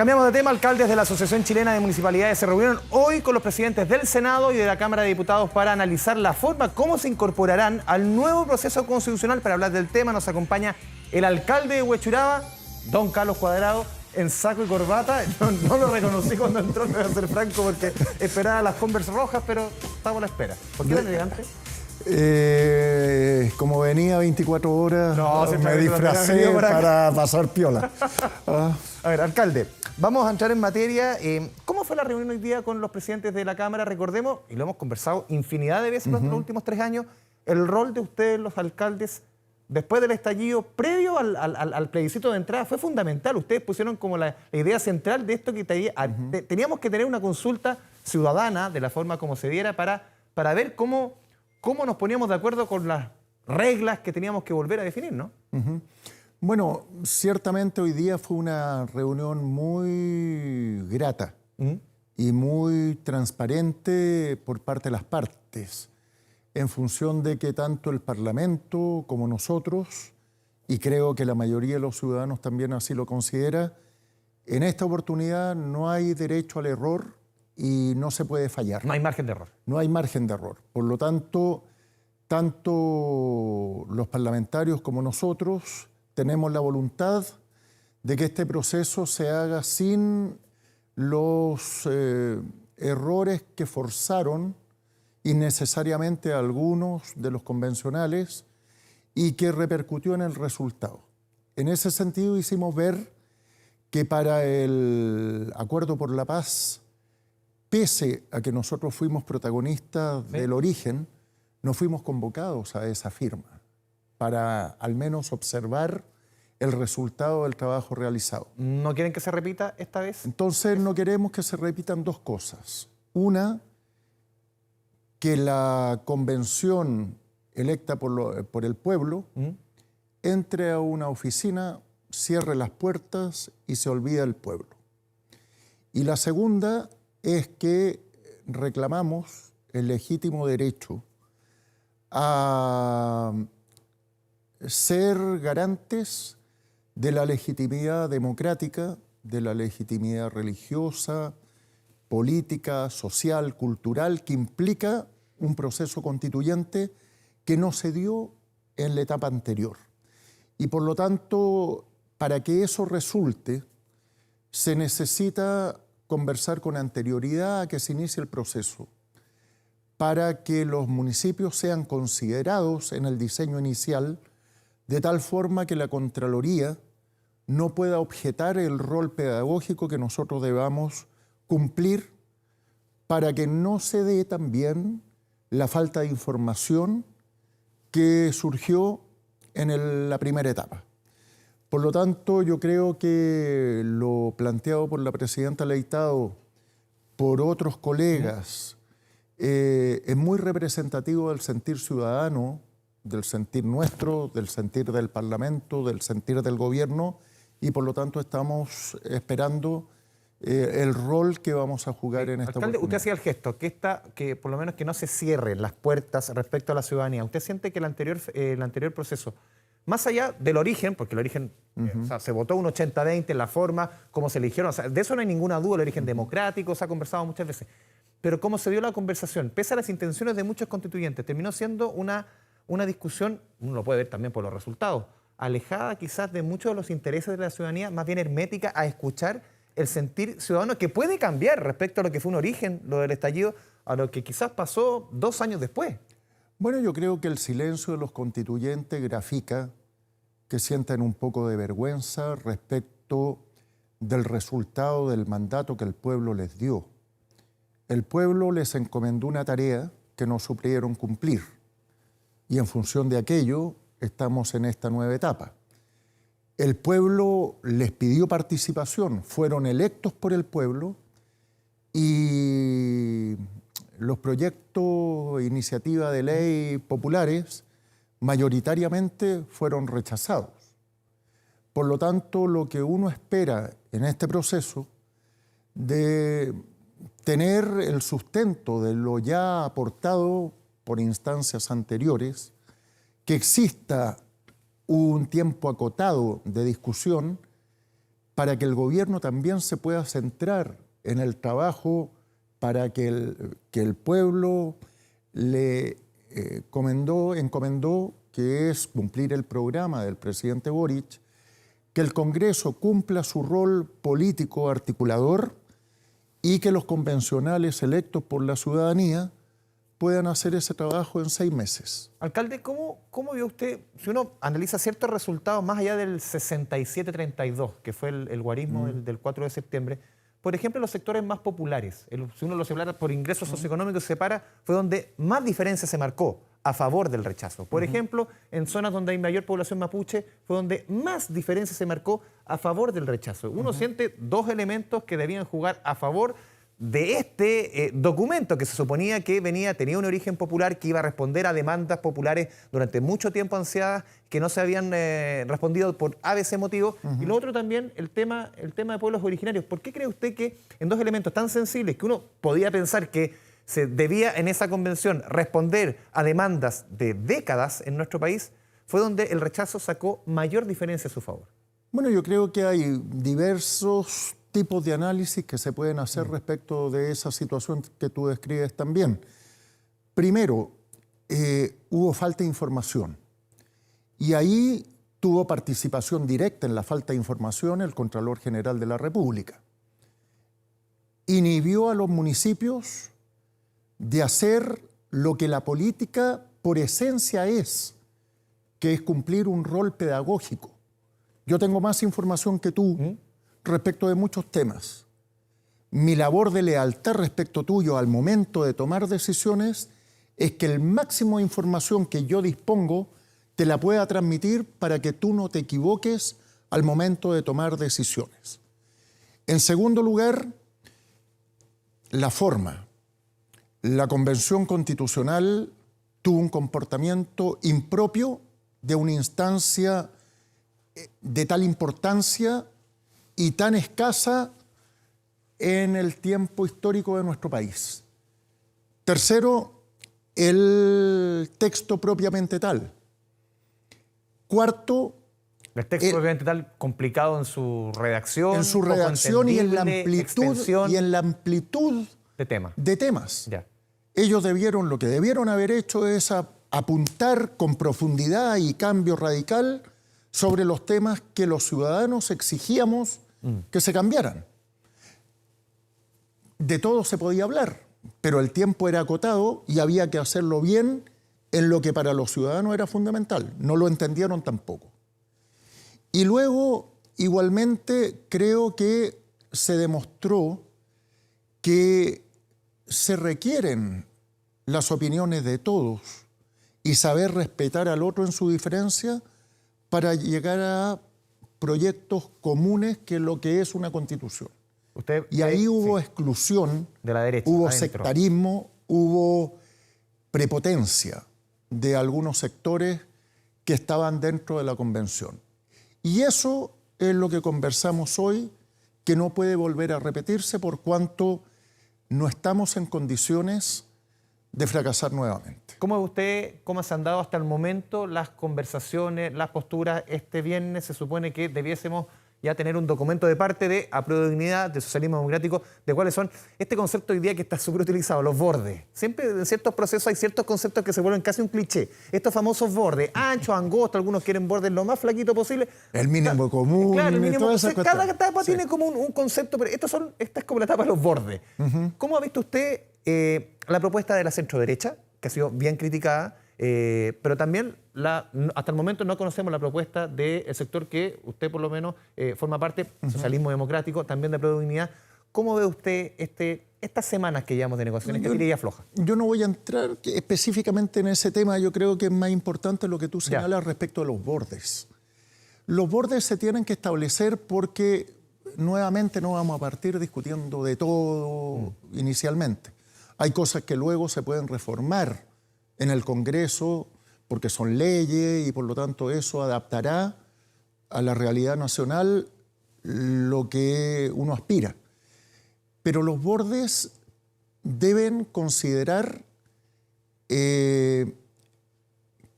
Cambiamos de tema. Alcaldes de la Asociación Chilena de Municipalidades se reunieron hoy con los presidentes del Senado y de la Cámara de Diputados para analizar la forma cómo se incorporarán al nuevo proceso constitucional. Para hablar del tema nos acompaña el alcalde de Huechuraba, don Carlos Cuadrado, en saco y corbata. No lo reconocí cuando entró, me voy a ser franco, porque esperaba las Converse rojas, pero estamos a la espera. ¿Por qué tan elegante? Como venía 24 horas, me disfracé para pasar piola. A ver, alcalde, vamos a entrar en materia. ¿Cómo fue la reunión hoy día con los presidentes de la Cámara? Recordemos, y lo hemos conversado infinidad de veces en los últimos 3 años, el rol de ustedes, los alcaldes, después del estallido, previo al plebiscito de entrada, fue fundamental. Ustedes pusieron como la idea central de esto, que teníamos que tener una consulta ciudadana, de la forma como se diera, para ver cómo nos poníamos de acuerdo con las reglas que teníamos que volver a definir, ¿no? Bueno, ciertamente hoy día fue una reunión muy grata y muy transparente por parte de las partes, en función de que tanto el Parlamento como nosotros, y creo que la mayoría de los ciudadanos también así lo considera, en esta oportunidad no hay derecho al error y no se puede fallar. No hay margen de error. No hay margen de error. Por lo tanto, tanto los parlamentarios como nosotros tenemos la voluntad de que este proceso se haga sin los errores que forzaron innecesariamente a algunos de los convencionales y que repercutió en el resultado. En ese sentido hicimos ver que para el Acuerdo por la Paz, pese a que nosotros fuimos protagonistas del origen, no fuimos convocados a esa firma para al menos observar el resultado del trabajo realizado. ¿No quieren que se repita esta vez? Entonces no queremos que se repitan dos cosas. Una, que la convención electa por el pueblo entre a una oficina, cierre las puertas y se olvida el pueblo. Y la segunda es que reclamamos el legítimo derecho a ser garantes de la legitimidad democrática, de la legitimidad religiosa, política, social, cultural, que implica un proceso constituyente que no se dio en la etapa anterior. Y por lo tanto, para que eso resulte, se necesita conversar con anterioridad a que se inicie el proceso, para que los municipios sean considerados en el diseño inicial, de tal forma que la Contraloría no pueda objetar el rol pedagógico que nosotros debamos cumplir, para que no se dé también la falta de información que surgió en la primera etapa. Por lo tanto, yo creo que lo planteado por la presidenta Leitao, por otros colegas, es muy representativo del sentir ciudadano, del sentir nuestro, del sentir del Parlamento, del sentir del gobierno, y por lo tanto estamos esperando el rol que vamos a jugar en esta oportunidad. Usted hacía el gesto, que por lo menos que no se cierren las puertas respecto a la ciudadanía. ¿Usted siente que el anterior proceso, más allá del origen, porque el origen o sea, se votó un 80-20 en la forma, cómo se eligieron, o sea, de eso no hay ninguna duda, el origen democrático, se ha conversado muchas veces, pero cómo se dio la conversación, pese a las intenciones de muchos constituyentes, terminó siendo una discusión, uno lo puede ver también por los resultados, alejada quizás de muchos de los intereses de la ciudadanía, más bien hermética a escuchar el sentir ciudadano, que puede cambiar respecto a lo que fue un origen, lo del estallido, a lo que quizás pasó 2 años después. Bueno, yo creo que el silencio de los constituyentes grafica que sienten un poco de vergüenza respecto del resultado del mandato que el pueblo les dio. El pueblo les encomendó una tarea que no supieron cumplir, y en función de aquello estamos en esta nueva etapa. El pueblo les pidió participación, fueron electos por el pueblo, y los proyectos, iniciativas de ley populares, mayoritariamente fueron rechazados. Por lo tanto, lo que uno espera en este proceso de tener el sustento de lo ya aportado por instancias anteriores, que exista un tiempo acotado de discusión para que el gobierno también se pueda centrar en el trabajo para que el pueblo le encomendó, que es cumplir el programa del presidente Boric, que el Congreso cumpla su rol político articulador y que los convencionales electos por la ciudadanía puedan hacer ese trabajo en 6 meses. Alcalde, ¿cómo vio usted, si uno analiza ciertos resultados más allá del 67-32, que fue el guarismo del 4 de septiembre, por ejemplo, los sectores más populares, si uno los separa por ingresos socioeconómicos, fue donde más diferencia se marcó a favor del rechazo. Por ejemplo, en zonas donde hay mayor población mapuche, fue donde más diferencia se marcó a favor del rechazo. Uno siente dos elementos que debían jugar a favor de este documento que se suponía que tenía un origen popular, que iba a responder a demandas populares durante mucho tiempo ansiadas, que no se habían respondido por ABC motivo. Y lo otro también, el tema de pueblos originarios. ¿Por qué cree usted que en dos elementos tan sensibles que uno podía pensar que se debía en esa convención responder a demandas de décadas en nuestro país, fue donde el rechazo sacó mayor diferencia a su favor? Bueno, yo creo que hay diversos tipos de análisis que se pueden hacer respecto de esa situación que tú describes también. Primero, hubo falta de información y ahí tuvo participación directa en la falta de información el Contralor General de la República. Inhibió a los municipios de hacer lo que la política por esencia es, que es cumplir un rol pedagógico. Yo tengo más información que tú respecto de muchos temas. Mi labor de lealtad respecto tuyo al momento de tomar decisiones es que el máximo de información que yo dispongo te la pueda transmitir para que tú no te equivoques al momento de tomar decisiones. En segundo lugar, la forma. La Convención Constitucional tuvo un comportamiento impropio de una instancia de tal importancia y tan escasa en el tiempo histórico de nuestro país. Tercero, el texto propiamente tal. Cuarto, el texto propiamente tal, complicado en su redacción. En su redacción y en la amplitud de temas. Ya. Ellos lo que debieron haber hecho es apuntar con profundidad y cambio radical sobre los temas que los ciudadanos exigíamos que se cambiaran. De todo se podía hablar, pero el tiempo era acotado y había que hacerlo bien en lo que para los ciudadanos era fundamental. No lo entendieron tampoco. Y luego, igualmente, creo que se demostró que se requieren las opiniones de todos y saber respetar al otro en su diferencia para llegar a proyectos comunes que es lo que es una constitución. Y ahí hubo exclusión, de la derecha, hubo sectarismo, hubo prepotencia de algunos sectores que estaban dentro de la convención. Y eso es lo que conversamos hoy, que no puede volver a repetirse por cuanto no estamos en condiciones de fracasar nuevamente. ¿Cómo se han dado hasta el momento las conversaciones, las posturas? Este viernes se supone que debiésemos ya tener un documento de parte de Apruebo Dignidad, de Socialismo Democrático, de cuáles son este concepto hoy día que está súper utilizado, los bordes. Siempre en ciertos procesos hay ciertos conceptos que se vuelven casi un cliché. Estos famosos bordes, ancho, angosto, algunos quieren bordes lo más flaquito posible. El mínimo común. Claro, el mínimo común. Cada etapa sí tiene como un concepto, pero esta es como la etapa de los bordes. ¿Cómo ha visto usted la propuesta de la centroderecha, que ha sido bien criticada, pero también hasta el momento no conocemos la propuesta del sector que usted por lo menos forma parte, Socialismo Democrático, también de Apruebo Dignidad? ¿Cómo ve usted estas semanas que llevamos de negociaciones? ¿Qué diría floja? Yo no voy a entrar específicamente en ese tema. Yo creo que es más importante lo que tú señalas respecto a los bordes. Los bordes se tienen que establecer porque nuevamente no vamos a partir discutiendo de todo inicialmente. Hay cosas que luego se pueden reformar en el Congreso porque son leyes y por lo tanto eso adaptará a la realidad nacional lo que uno aspira. Pero los bordes deben considerar que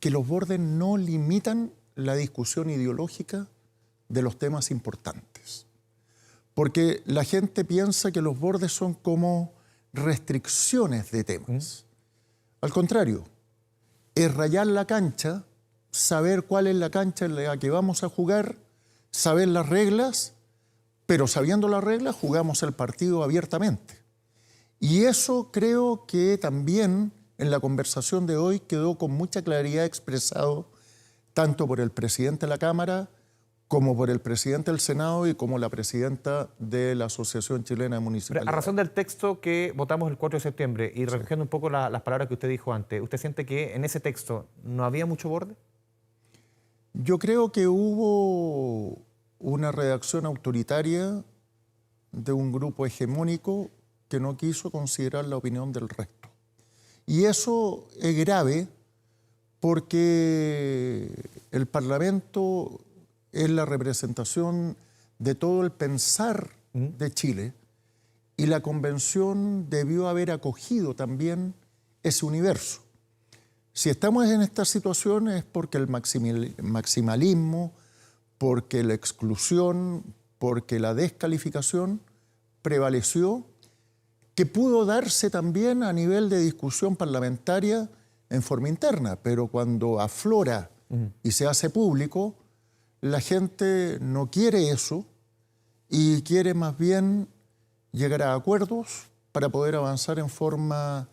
los bordes no limitan la discusión ideológica de los temas importantes. porque la gente piensa que los bordes son como restricciones de temas. Al contrario, es rayar la cancha, saber cuál es la cancha en la que vamos a jugar, saber las reglas, pero sabiendo las reglas jugamos el partido abiertamente. Y eso creo que también en la conversación de hoy quedó con mucha claridad expresado tanto por el presidente de la Cámara como por el presidente del Senado y como la presidenta de la Asociación Chilena de Municipalidades. A razón del texto que votamos el 4 de septiembre y recogiendo un poco las palabras que usted dijo antes, ¿usted siente que en ese texto no había mucho borde? Yo creo que hubo una redacción autoritaria de un grupo hegemónico que no quiso considerar la opinión del resto. Y eso es grave porque el Parlamento es la representación de todo el pensar de Chile y la Convención debió haber acogido también ese universo. Si estamos en esta situación es porque el maximalismo, porque la exclusión, porque la descalificación prevaleció, que pudo darse también a nivel de discusión parlamentaria en forma interna, pero cuando aflora y se hace público, la gente no quiere eso y quiere más bien llegar a acuerdos para poder avanzar en forma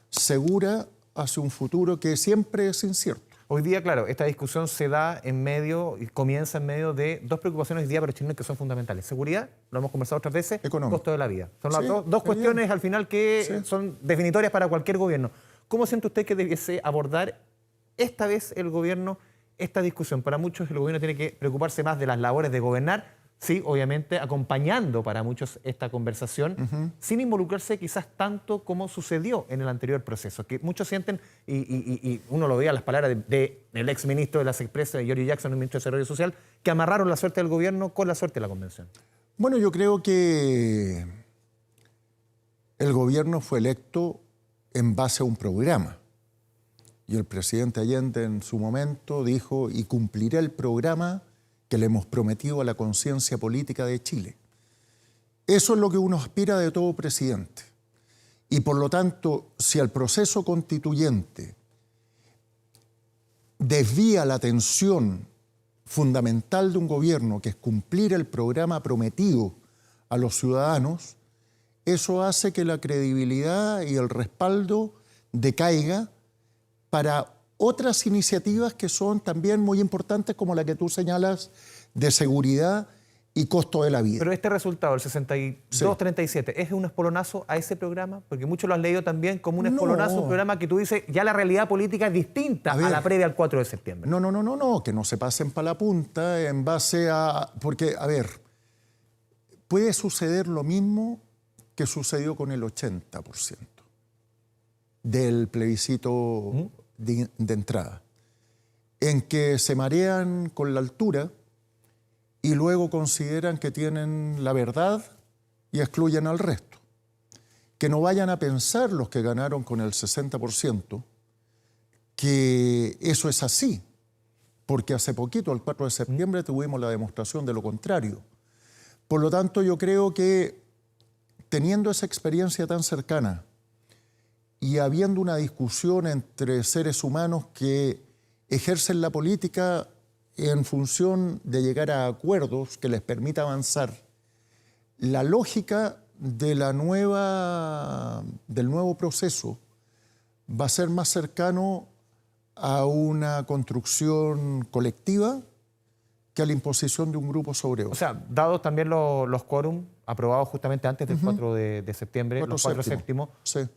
segura hacia un futuro que siempre es incierto. Hoy día, claro, esta discusión se da en medio y comienza en medio de dos preocupaciones hoy día para los chilenos que son fundamentales. Seguridad, lo hemos conversado otras veces, económico. Costo de la vida. Son las dos cuestiones al final que son definitorias para cualquier gobierno. ¿Cómo siente usted que debiese abordar esta vez el gobierno esta discusión? Para muchos el gobierno tiene que preocuparse más de las labores de gobernar, sí, obviamente acompañando para muchos esta conversación, sin involucrarse quizás tanto como sucedió en el anterior proceso, que muchos sienten, y uno lo veía en las palabras del exministro de las Expresas, de Giorgio Jackson, el ministro de Desarrollo Social, que amarraron la suerte del gobierno con la suerte de la convención. Bueno, yo creo que el gobierno fue electo en base a un programa. Y el presidente Allende en su momento dijo, y cumpliré el programa que le hemos prometido a la conciencia política de Chile. Eso es lo que uno aspira de todo presidente. Y por lo tanto, si el proceso constituyente desvía la atención fundamental de un gobierno, que es cumplir el programa prometido a los ciudadanos, eso hace que la credibilidad y el respaldo decaiga para otras iniciativas que son también muy importantes, como la que tú señalas, de seguridad y costo de la vida. Pero este resultado, el 62-37, ¿es un espolonazo a ese programa? Porque muchos lo han leído también como un espolonazo, un programa que tú dices, ya la realidad política es distinta a la previa al 4 de septiembre. No, que no se pasen para la punta en base a... Porque, a ver, puede suceder lo mismo que sucedió con el 80% del plebiscito de entrada, en que se marean con la altura y luego consideran que tienen la verdad y excluyen al resto. Que no vayan a pensar los que ganaron con el 60% que eso es así, porque hace poquito, el 4 de septiembre, tuvimos la demostración de lo contrario. Por lo tanto, yo creo que teniendo esa experiencia tan cercana y habiendo una discusión entre seres humanos que ejercen la política en función de llegar a acuerdos que les permita avanzar, la lógica de del nuevo proceso va a ser más cercano a una construcción colectiva que a la imposición de un grupo sobre otro. O sea, dados también los quórum aprobados justamente antes del 4 de septiembre, los 4 séptimos,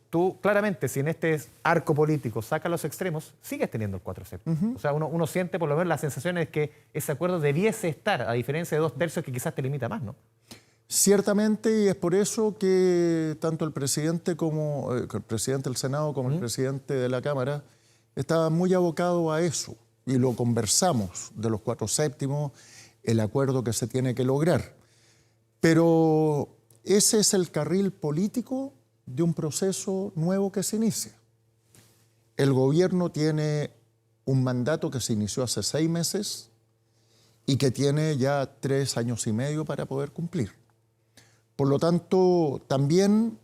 tú claramente, si en este arco político sacas los extremos, sigues teniendo el 4 séptimos. O sea, uno siente por lo menos la sensación de que ese acuerdo debiese estar, a diferencia de 2/3 que quizás te limita más, ¿no? Ciertamente, y es por eso que tanto el presidente del Senado como el presidente de la Cámara estaban muy abocados a eso. Y lo conversamos de los 4 séptimos, el acuerdo que se tiene que lograr. Pero ese es el carril político de un proceso nuevo que se inicia. El gobierno tiene un mandato que se inició hace 6 meses y que tiene ya 3 años y medio para poder cumplir. Por lo tanto, también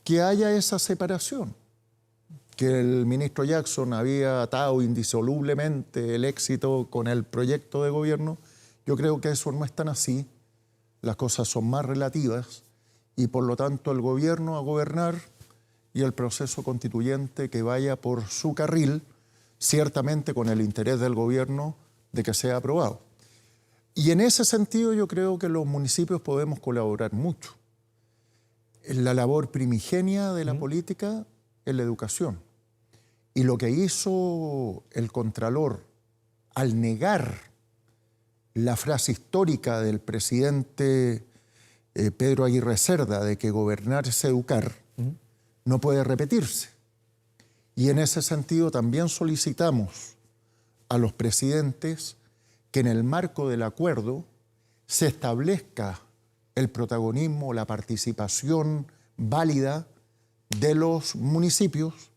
que haya esa separación, que el ministro Jackson había atado indisolublemente el éxito con el proyecto de gobierno. Yo creo que eso no es tan así, las cosas son más relativas y por lo tanto el gobierno a gobernar y el proceso constituyente que vaya por su carril, ciertamente con el interés del gobierno de que sea aprobado. Y en ese sentido yo creo que los municipios podemos colaborar mucho. La labor primigenia de la política es la educación. Y lo que hizo el Contralor al negar la frase histórica del presidente Pedro Aguirre Cerda de que gobernar es educar, no puede repetirse. Y en ese sentido también solicitamos a los presidentes que en el marco del acuerdo se establezca el protagonismo, la participación válida de los municipios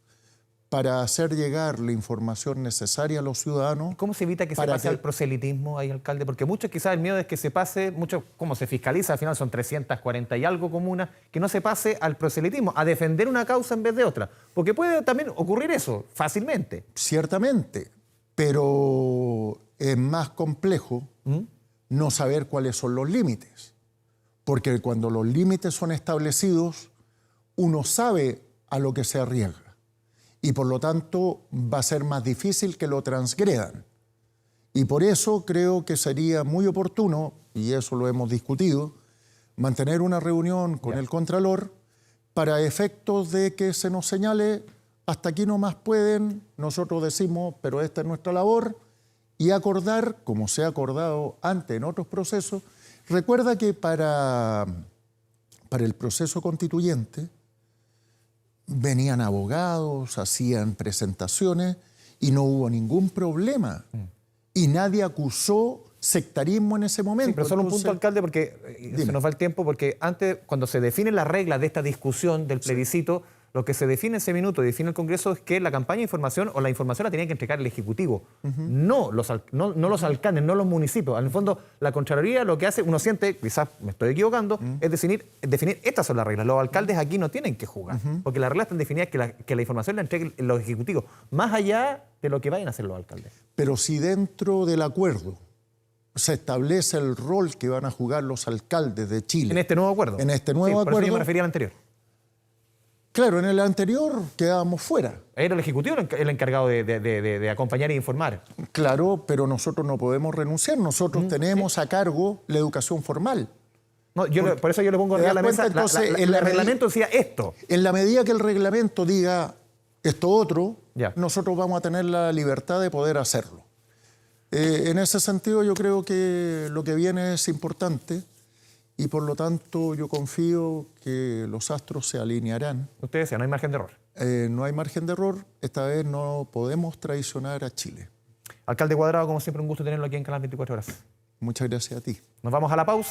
para hacer llegar la información necesaria a los ciudadanos. ¿Cómo se evita que se pase al proselitismo ahí, alcalde? Porque muchos quizás el miedo es que se pase, ¿cómo se fiscaliza? Al final son 340 y algo comunas, que no se pase al proselitismo, a defender una causa en vez de otra. Porque puede también ocurrir eso fácilmente. Ciertamente, pero es más complejo no saber cuáles son los límites. Porque cuando los límites son establecidos, uno sabe a lo que se arriesga. Y por lo tanto va a ser más difícil que lo transgredan. Y por eso creo que sería muy oportuno, y eso lo hemos discutido, mantener una reunión con el Contralor para efectos de que se nos señale hasta aquí no más pueden, nosotros decimos, pero esta es nuestra labor, y acordar, como se ha acordado antes en otros procesos. Recuerda que para el proceso constituyente venían abogados, hacían presentaciones y no hubo ningún problema. Y nadie acusó sectarismo en ese momento. Sí, pero solo un punto, alcalde, porque se nos va el tiempo, porque antes, cuando se definen las reglas de esta discusión del plebiscito, lo que se define en ese minuto, define el Congreso, es que la campaña de información o la información la tenía que entregar el Ejecutivo, no los alcaldes, no los municipios. En el fondo, la Contraloría lo que hace, uno siente, quizás me estoy equivocando, es definir estas son las reglas. Los alcaldes aquí no tienen que jugar, porque las reglas están definidas que la información la entreguen los ejecutivos, más allá de lo que vayan a hacer los alcaldes. Pero si dentro del acuerdo se establece el rol que van a jugar los alcaldes de Chile. En este nuevo acuerdo. En este nuevo acuerdo. Por eso yo me refería al anterior. Claro, en el anterior quedábamos fuera. Era el Ejecutivo el encargado de acompañar e informar. Claro, pero nosotros no podemos renunciar. Nosotros tenemos a cargo la educación formal. No, por eso yo le pongo a la mesa. Entonces, el reglamento decía esto. En la medida que el reglamento diga esto otro, ya, nosotros vamos a tener la libertad de poder hacerlo. En ese sentido, yo creo que lo que viene es importante. Y por lo tanto yo confío que los astros se alinearán. Usted decía, no hay margen de error. No hay margen de error. Esta vez no podemos traicionar a Chile. Alcalde Cuadrado, como siempre, un gusto tenerlo aquí en Canal 24 Horas. Muchas gracias a ti. Nos vamos a la pausa.